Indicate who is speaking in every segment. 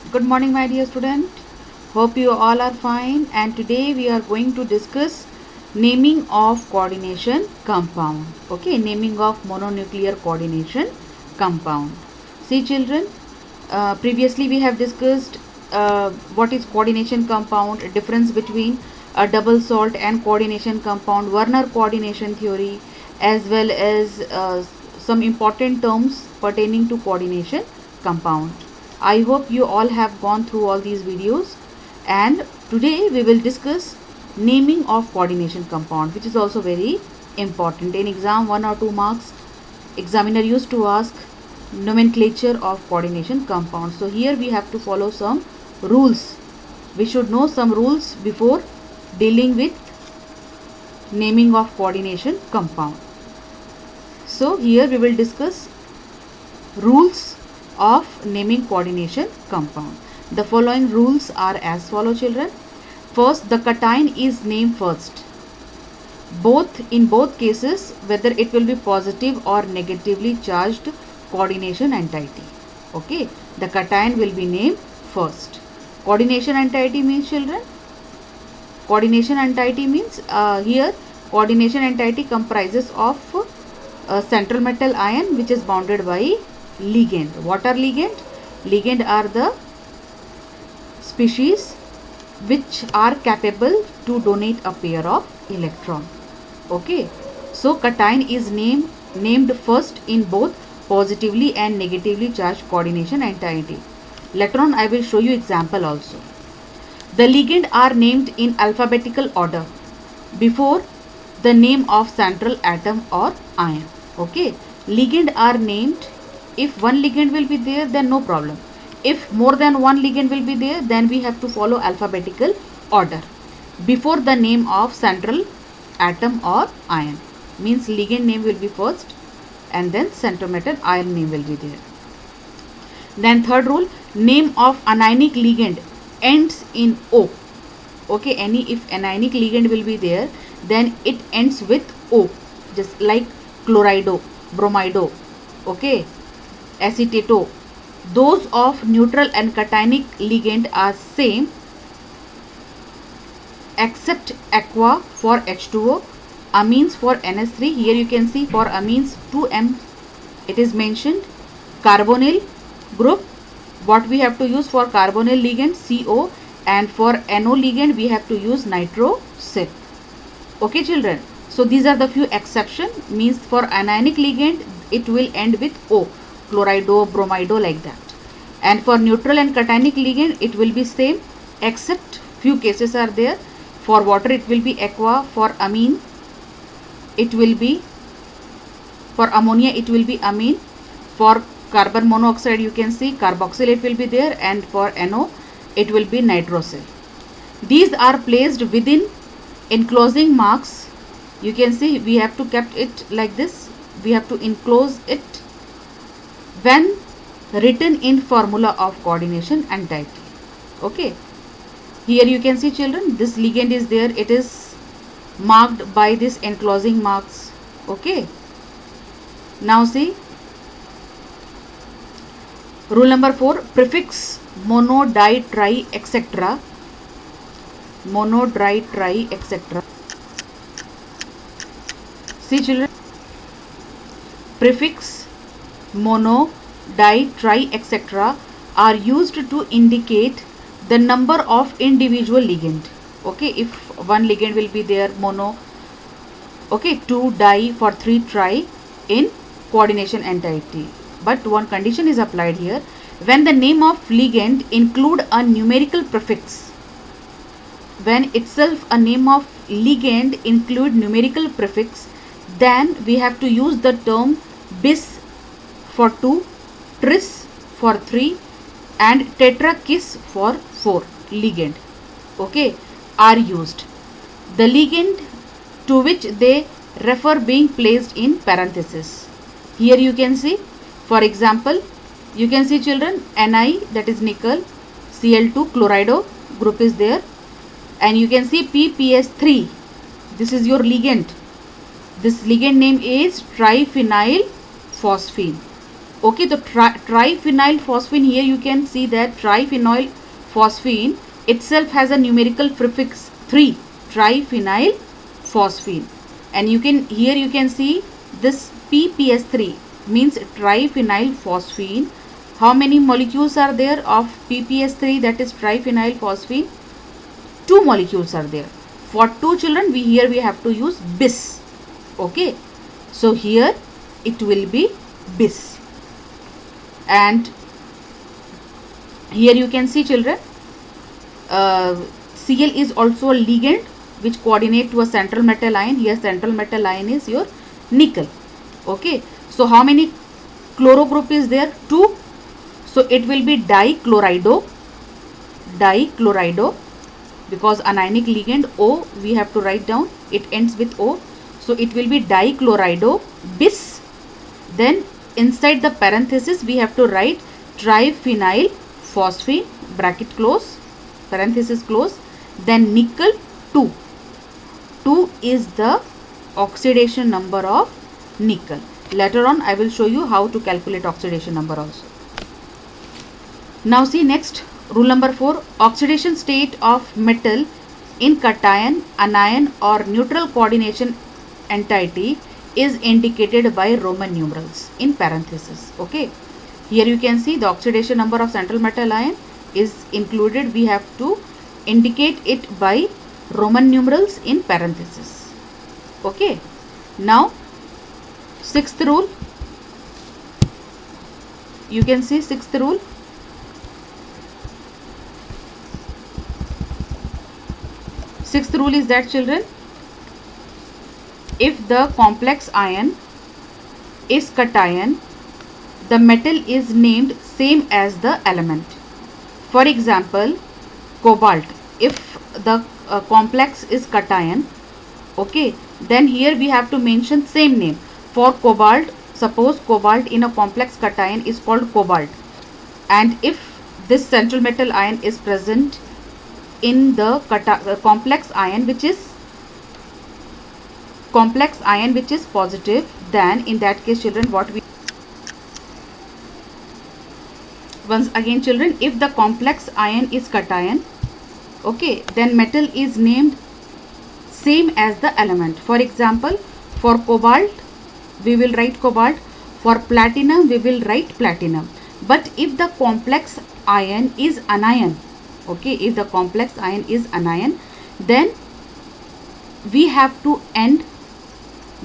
Speaker 1: Good morning, my dear student. Hope you all are fine. And today we are going to discuss naming of coordination compound. Okay, naming of mononuclear coordination compound. See, children, previously we have discussed what is coordination compound, difference between a double salt and coordination compound, Werner coordination theory, as well as some important terms pertaining to coordination compound. I hope you all have gone through all these videos, and today we will discuss naming of coordination compound, which is also very important. In exam 1 or 2 marks, examiner used to ask nomenclature of coordination compound. So here we have to follow some rules. We should know some rules before dealing with naming of coordination compound. So here we will discuss rules of naming coordination compound. The following rules are as follow, children. First, the cation is named first. In both cases, whether it will be positive or negatively charged coordination entity. Okay, the cation will be named first. Coordination entity means, children, coordination entity means here coordination entity comprises of a central metal ion which is bounded by ligand. What are ligand? Ligand are the species which are capable to donate a pair of electron. Okay, so cation is named first in both positively and negatively charged coordination entity. Later on I will show you example also. The ligand are named in alphabetical order before the name of central atom or ion. Okay, ligand are named. If one ligand will be there, then no problem. If more than one ligand will be there, then we have to follow alphabetical order before the name of central atom or ion. Means ligand name will be first and then central metal ion name will be there. Then third rule, name of anionic ligand ends in O. Okay, if anionic ligand will be there, then it ends with O, just like chlorido, bromido, okay, acetato. Those of neutral and cationic ligand are same except aqua for H2O, amines for NS3. Here you can see for amines 2M it is mentioned. Carbonyl group, what we have to use for carbonyl ligand, CO, and for NO ligand we have to use nitrosyl. Okay, children, so these are the few exception. Means for anionic ligand it will end with O, chlorido, bromido, like that. And for neutral and cationic ligand it will be same except few cases are there. For water it will be aqua, for amine it will be, for ammonia it will be amine, for carbon monoxide you can see carboxyl it will be there, and for NO it will be nitrosyl. These are placed within enclosing marks. You can see we have to kept it like this. We have to enclose it when written in formula of coordination entity. Okay, here you can see, children, this ligand is there. It is marked by this enclosing marks. Okay, now see rule number 4, prefix mono, di, tri, etc. Mono, di, tri, etc. See, children, prefix mono, di, tri, etc. are used to indicate the number of individual ligand. Okay, if one ligand will be there, mono, okay, 2 di, for 3 tri in coordination entity. But one condition is applied here. When the name of ligand include a numerical prefix, when itself a name of ligand include numerical prefix, then we have to use the term bis for 2, tris for 3, and tetrakis for 4 ligand, okay, are used. The ligand to which they refer being placed in parenthesis. Here you can see, for example, you can see, children, Ni, that is nickel, Cl2 chlorido group is there, and you can see PPS3, this is your ligand. This ligand name is triphenyl phosphine. Okay, the triphenyl phosphine, here you can see that triphenyl phosphine itself has a numerical prefix 3, triphenyl phosphine, and you can, here you can see this PPS3 means triphenyl phosphine. How many molecules are there of PPS3, that is triphenyl phosphine? 2 molecules are there. For 2 children, here we have to use bis. Okay, so here it will be bis. And here you can see children, Cl is also a ligand which coordinate to a central metal ion. Here central metal ion is your nickel. Okay, so how many chloro group is there? 2. So it will be dichlorido, because anionic ligand O we have to write down, it ends with O. So it will be dichlorido bis. Then inside the parenthesis we have to write triphenyl phosphine, bracket close, parenthesis close, then nickel 2. 2 is the oxidation number of nickel. Later on I will show you how to calculate oxidation number also. Now see next, rule number 4, oxidation state of metal in cation, anion or neutral coordination entity is indicated by Roman numerals in parenthesis. Okay, here you can see the oxidation number of central metal ion is included. We have to indicate it by Roman numerals in parenthesis. Okay, now 6th rule, you can see 6th rule. 6th rule is that children, if the complex ion is cation, the metal is named same as the element. For example, cobalt, if the complex is cation, okay, then here we have to mention same name. For cobalt, suppose cobalt in a complex cation is called cobalt, and if this central metal ion is present in the complex ion which is positive, then in that case children, what we, once again children, if the complex ion is cation, okay, then metal is named same as the element. For example, for cobalt we will write cobalt, for platinum we will write platinum. But if the complex ion is anion, okay, if the complex ion is anion, then we have to end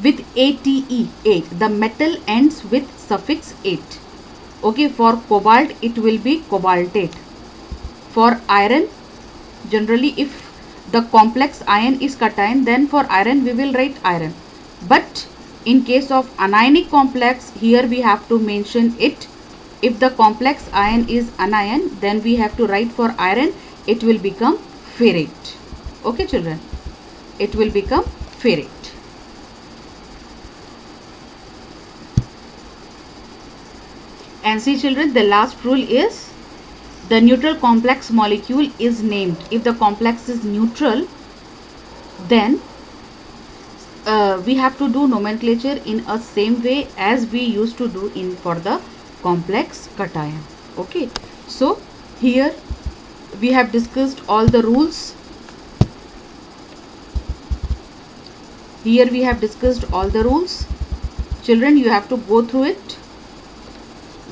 Speaker 1: with ate, 8. The metal ends with suffix 8. Okay, for cobalt it will be cobaltate. For iron, generally if the complex ion is cation, then for iron we will write iron. But in case of anionic complex, here we have to mention it. If the complex ion is anion, then we have to write for iron, it will become ferrate. Okay children, it will become ferrate. And see children, the last rule is the neutral complex molecule is named. If the complex is neutral, then we have to do nomenclature in a same way as we used to do in for the complex cation. Okay, so here we have discussed all the rules. Here we have discussed all the rules. Children, you have to go through it.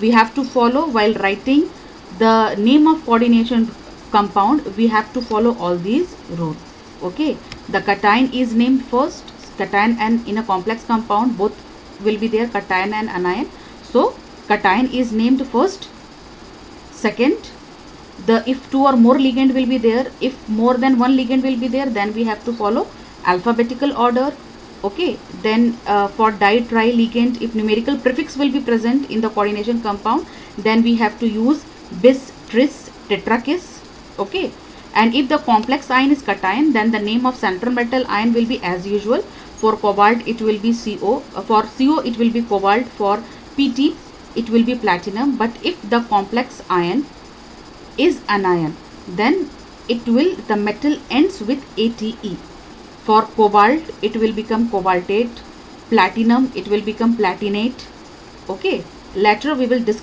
Speaker 1: We have to follow while writing the name of coordination compound. We have to follow all these rules. Okay, the cation is named first. Cation and in a complex compound both will be there, cation and anion. So cation is named first. Second, if 2 or more ligand will be there, if more than one ligand will be there, then we have to follow alphabetical order. Okay, then for di-tri ligand, if numerical prefix will be present in the coordination compound, then we have to use bis, tris, tetrakis. Okay, and if the complex ion is cation, then the name of central metal ion will be as usual. For cobalt it will be CO, for CO it will be cobalt, for PT it will be platinum. But if the complex ion is anion, then it will, the metal ends with ATE. For cobalt it will become cobaltate, platinum it will become platinate. Okay, later we will discuss